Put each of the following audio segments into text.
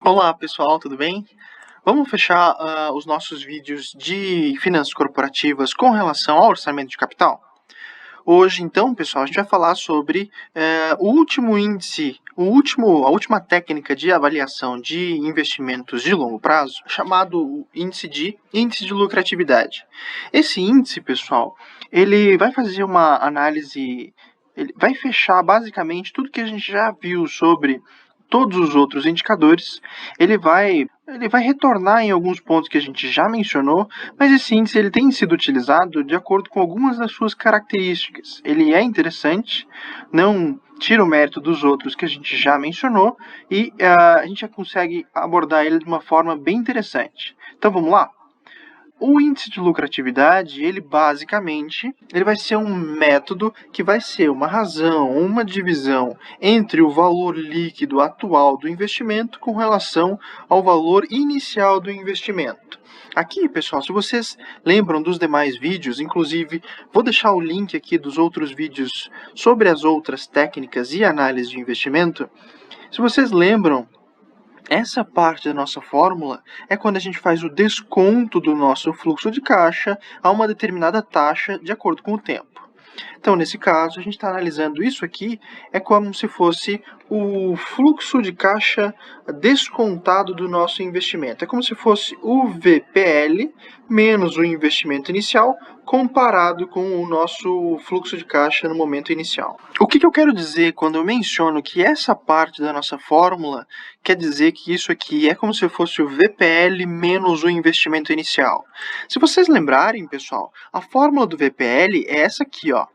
Olá pessoal, tudo bem? Vamos fechar os nossos vídeos de finanças corporativas com relação ao orçamento de capital? Hoje, então, pessoal, a gente vai falar sobre o último índice, a última técnica de avaliação de investimentos de longo prazo, chamado índice de lucratividade. Esse índice, pessoal, ele vai fazer uma análise, ele vai fechar basicamente tudo que a gente já viu sobre todos os outros indicadores. Ele vai retornar em alguns pontos que a gente já mencionou, mas esse índice ele tem sido utilizado de acordo com algumas das suas características. Ele é interessante, não tira o mérito dos outros que a gente já mencionou e a gente já consegue abordar ele de uma forma bem interessante. Então vamos lá? O índice de lucratividade, ele basicamente, ele vai ser um método que vai ser uma razão, uma divisão entre o valor líquido atual do investimento com relação ao valor inicial do investimento. Aqui, pessoal, se vocês lembram dos demais vídeos, inclusive vou deixar o link aqui dos outros vídeos sobre as outras técnicas e análise de investimento. Se vocês lembram, essa parte da nossa fórmula é quando a gente faz o desconto do nosso fluxo de caixa a uma determinada taxa de acordo com o tempo. Então, nesse caso, a gente está analisando isso aqui, é como se fosse o fluxo de caixa descontado do nosso investimento. É como se fosse o VPL menos o investimento inicial comparado com o nosso fluxo de caixa no momento inicial. O que eu quero dizer quando eu menciono que essa parte da nossa fórmula quer dizer que isso aqui é como se fosse o VPL menos o investimento inicial? Se vocês lembrarem, pessoal, a fórmula do VPL é essa aqui, ó.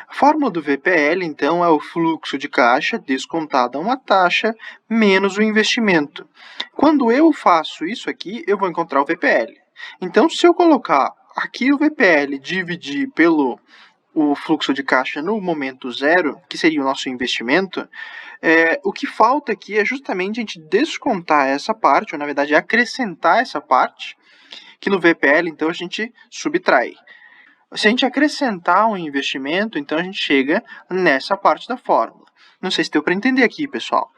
A fórmula do VPL, então, é o fluxo de caixa descontado a uma taxa menos o investimento. Quando eu faço isso aqui, eu vou encontrar o VPL. Então, se eu colocar aqui o VPL dividir pelo o fluxo de caixa no momento zero, que seria o nosso investimento, o que falta aqui é justamente a gente descontar essa parte, ou na verdade acrescentar essa parte, que no VPL, então, a gente subtrai. Se a gente acrescentar um investimento, então a gente chega nessa parte da fórmula. Não sei se deu para entender aqui, pessoal.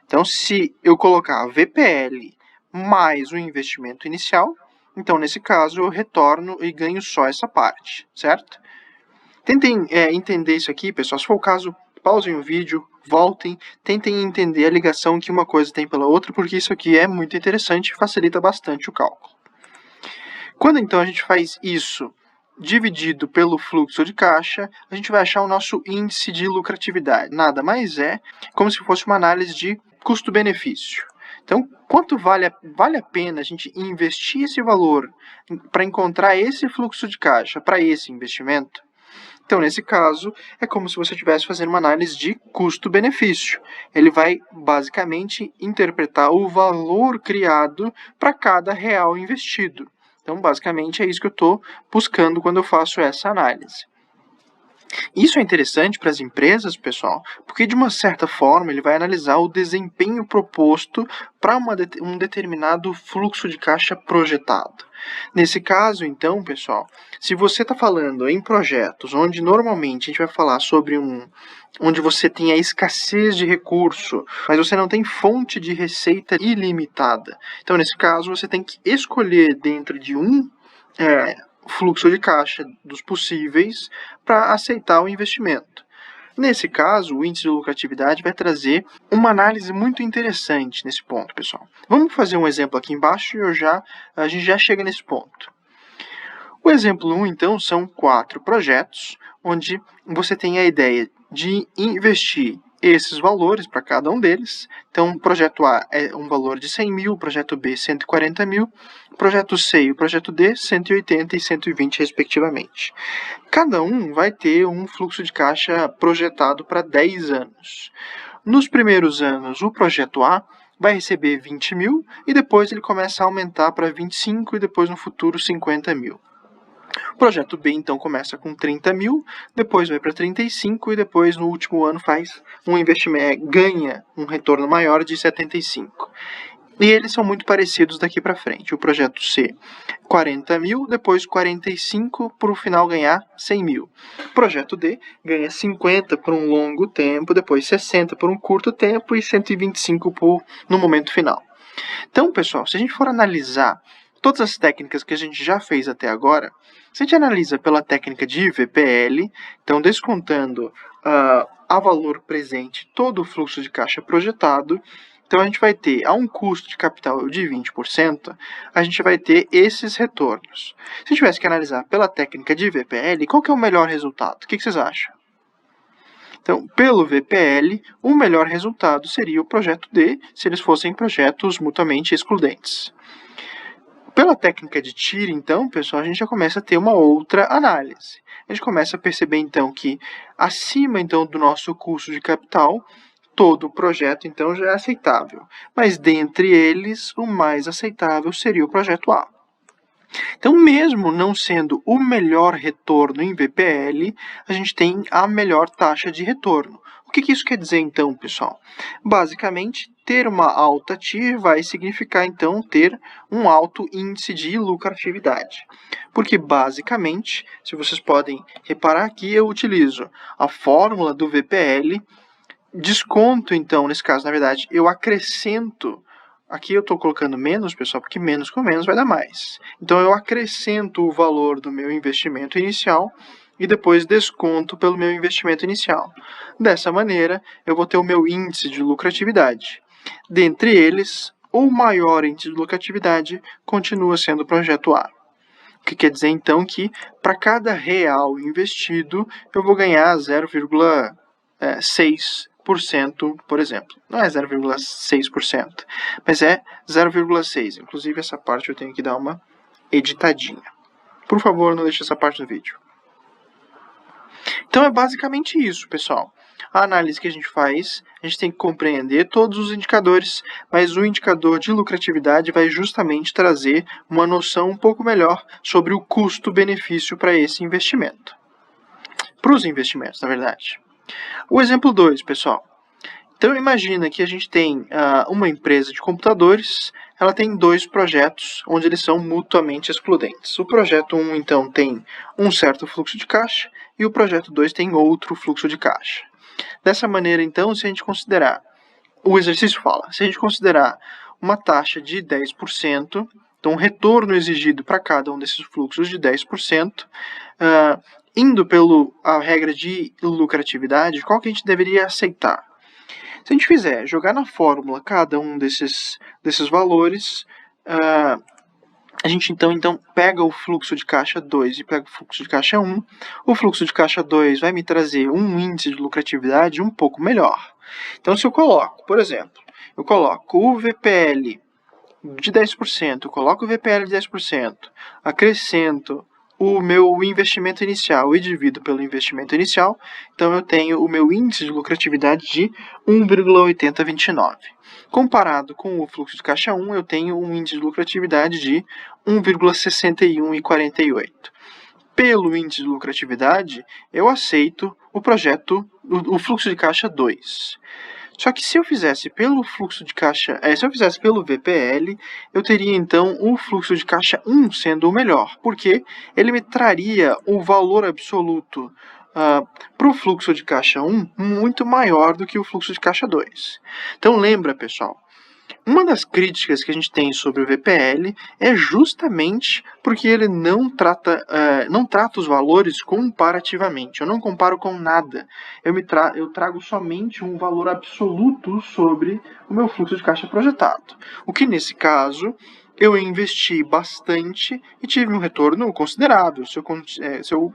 Então, se eu colocar VPL mais o investimento inicial, então nesse caso eu retorno e ganho só essa parte, certo? Tentem entender isso aqui, pessoal. Se for o caso, pausem o vídeo, voltem, tentem entender a ligação que uma coisa tem pela outra, porque isso aqui é muito interessante e facilita bastante o cálculo. Quando então a gente faz isso dividido pelo fluxo de caixa, a gente vai achar o nosso índice de lucratividade. Nada mais é como se fosse uma análise de custo-benefício. Então, quanto vale a pena a gente investir esse valor para encontrar esse fluxo de caixa para esse investimento? Então, nesse caso, é como se você estivesse fazendo uma análise de custo-benefício. Ele vai, basicamente, interpretar o valor criado para cada real investido. Então, basicamente, é isso que eu estou buscando quando eu faço essa análise. Isso é interessante para as empresas, pessoal, porque de uma certa forma ele vai analisar o desempenho proposto para um determinado fluxo de caixa projetado. Nesse caso, então, pessoal, se você está falando em projetos onde normalmente a gente vai falar sobre onde você tem a escassez de recurso, mas você não tem fonte de receita ilimitada. Então, nesse caso, você tem que escolher dentro de fluxo de caixa dos possíveis para aceitar o investimento. Nesse caso, o índice de lucratividade vai trazer uma análise muito interessante nesse ponto, pessoal. Vamos fazer um exemplo aqui embaixo e a gente já chega nesse ponto. O exemplo 1, então, são 4 projetos, onde você tem a ideia de investir esses valores para cada um deles. Então, o projeto A é um valor de 100 mil, o projeto B 140 mil, o projeto C e o projeto D 180 e 120 respectivamente. Cada um vai ter um fluxo de caixa projetado para 10 anos. Nos primeiros anos, o projeto A vai receber 20 mil e depois ele começa a aumentar para 25 e depois no futuro 50 mil. O projeto B, então, começa com 30 mil, depois vai para 35 e depois, no último ano, faz um investimento, ganha um retorno maior de 75. E eles são muito parecidos daqui para frente. O projeto C, 40 mil, depois 45 para o final ganhar 100 mil. O projeto D ganha 50 por um longo tempo, depois 60 por um curto tempo e 125 no momento final. Então, pessoal, se a gente for analisar todas as técnicas que a gente já fez até agora, se a gente analisa pela técnica de VPL, então descontando a valor presente todo o fluxo de caixa projetado, então a gente vai ter, a um custo de capital de 20%, a gente vai ter esses retornos. Se a gente tivesse que analisar pela técnica de VPL, qual que é o melhor resultado? O que vocês acham? Então, pelo VPL, o melhor resultado seria o projeto D, se eles fossem projetos mutuamente excludentes. Pela técnica de TIR, então, pessoal, a gente já começa a ter uma outra análise. A gente começa a perceber, então, que acima, então, do nosso custo de capital, todo o projeto, então, já é aceitável. Mas, dentre eles, o mais aceitável seria o projeto A. Então, mesmo não sendo o melhor retorno em VPL, a gente tem a melhor taxa de retorno. O que isso quer dizer, então, pessoal? Basicamente, ter uma alta TIR vai significar, então, ter um alto índice de lucratividade. Porque, basicamente, se vocês podem reparar aqui, eu utilizo a fórmula do VPL, desconto, então, nesse caso, na verdade, eu acrescento. Aqui eu estou colocando menos, pessoal, porque menos com menos vai dar mais. Então, eu acrescento o valor do meu investimento inicial e depois desconto pelo meu investimento inicial. Dessa maneira, eu vou ter o meu índice de lucratividade. Dentre eles, o maior índice de lucratividade continua sendo o projeto A. O que quer dizer, então, que para cada real investido, eu vou ganhar 0,6%, por exemplo. Não é 0,6%, mas é 0,6%. Inclusive, essa parte eu tenho que dar uma editadinha. Por favor, não deixe essa parte do vídeo. Então, é basicamente isso, pessoal. A análise que a gente faz, a gente tem que compreender todos os indicadores, mas o indicador de lucratividade vai justamente trazer uma noção um pouco melhor sobre o custo-benefício para esse investimento. Para os investimentos, na verdade. O exemplo 2, pessoal. Então, imagina que a gente tem uma empresa de computadores, ela tem dois projetos onde eles são mutuamente excludentes. O projeto 1, então, tem um certo fluxo de caixa e o projeto 2 tem outro fluxo de caixa. Dessa maneira, então, se a gente considerar, o exercício fala, se a gente considerar uma taxa de 10%, então, o retorno exigido para cada um desses fluxos de 10%, indo pela regra de lucratividade, qual que a gente deveria aceitar? Se a gente fizer jogar na fórmula cada um desses valores, a gente então pega o fluxo de caixa 2 e pega o fluxo de caixa 1. O fluxo de caixa 2 vai me trazer um índice de lucratividade um pouco melhor. Então, se eu coloco, por exemplo, eu coloco o VPL de 10%, eu coloco o VPL de 10%, acrescento o meu investimento inicial e divido pelo investimento inicial, então eu tenho o meu índice de lucratividade de 1,8029. Comparado com o fluxo de caixa 1, eu tenho um índice de lucratividade de 1,6148. Pelo índice de lucratividade, eu aceito o projeto, o fluxo de caixa 2. Só que se eu fizesse pelo fluxo de caixa, se eu fizesse pelo VPL, eu teria então o fluxo de caixa 1 sendo o melhor, porque ele me traria o valor absoluto para o fluxo de caixa 1 muito maior do que o fluxo de caixa 2. Então lembra, pessoal, uma das críticas que a gente tem sobre o VPL é justamente porque ele não trata os valores comparativamente. Eu não comparo com nada. Eu trago somente um valor absoluto sobre o meu fluxo de caixa projetado. O que, nesse caso, eu investi bastante e tive um retorno considerável, se eu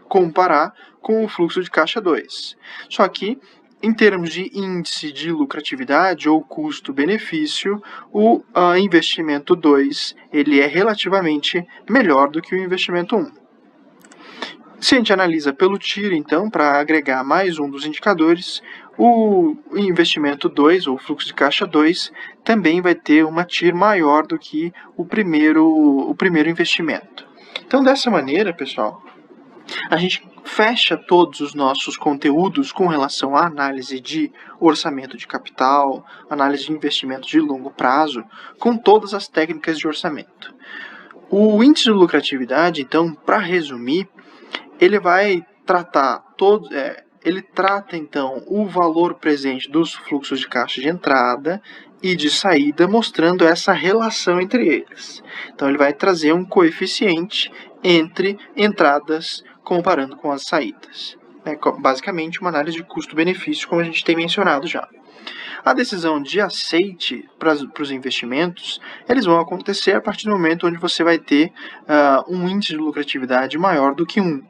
comparar com o fluxo de caixa 2. Só que, em termos de índice de lucratividade ou custo-benefício, o investimento 2 ele é relativamente melhor do que o investimento 1. Se a gente analisa pelo TIR, então, para agregar mais um dos indicadores, o investimento 2, ou fluxo de caixa 2, também vai ter uma TIR maior do que o primeiro investimento. Então, dessa maneira, pessoal, a gente fecha todos os nossos conteúdos com relação à análise de orçamento de capital, análise de investimento de longo prazo, com todas as técnicas de orçamento. O índice de lucratividade, então, para resumir, ele vai tratar ele trata então o valor presente dos fluxos de caixa de entrada e de saída, mostrando essa relação entre eles. Então ele vai trazer um coeficiente entre entradas comparando com as saídas. É basicamente uma análise de custo-benefício, como a gente tem mencionado já. A decisão de aceite para os investimentos, eles vão acontecer a partir do momento onde você vai ter um índice de lucratividade maior do que 1.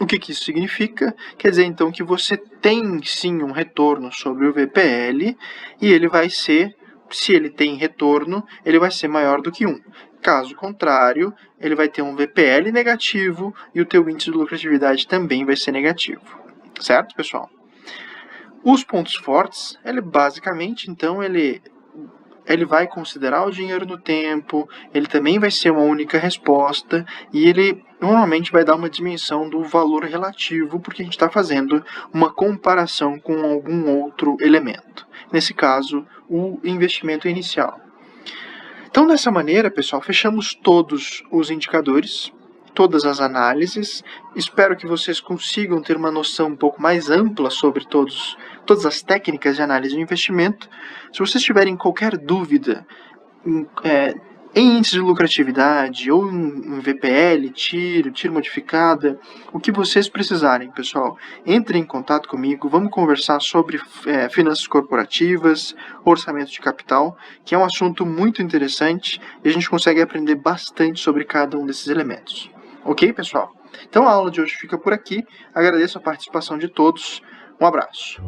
O que isso significa? Quer dizer, então, que você tem, sim, um retorno sobre o VPL e ele vai ser, se ele tem retorno, ele vai ser maior do que 1. Caso contrário, ele vai ter um VPL negativo e o teu índice de lucratividade também vai ser negativo. Certo, pessoal? Os pontos fortes, ele basicamente, então, ele vai considerar o dinheiro no tempo, ele também vai ser uma única resposta e ele normalmente vai dar uma dimensão do valor relativo, porque a gente está fazendo uma comparação com algum outro elemento. Nesse caso, o investimento inicial. Então, dessa maneira, pessoal, fechamos todos os indicadores, todas as análises. Espero que vocês consigam ter uma noção um pouco mais ampla sobre todas as técnicas de análise de investimento. Se vocês tiverem qualquer dúvida em índice de lucratividade ou em VPL, tiro modificada, o que vocês precisarem, pessoal, entrem em contato comigo, vamos conversar sobre finanças corporativas, orçamento de capital, que é um assunto muito interessante e a gente consegue aprender bastante sobre cada um desses elementos. Ok, pessoal? Então a aula de hoje fica por aqui, agradeço a participação de todos, um abraço.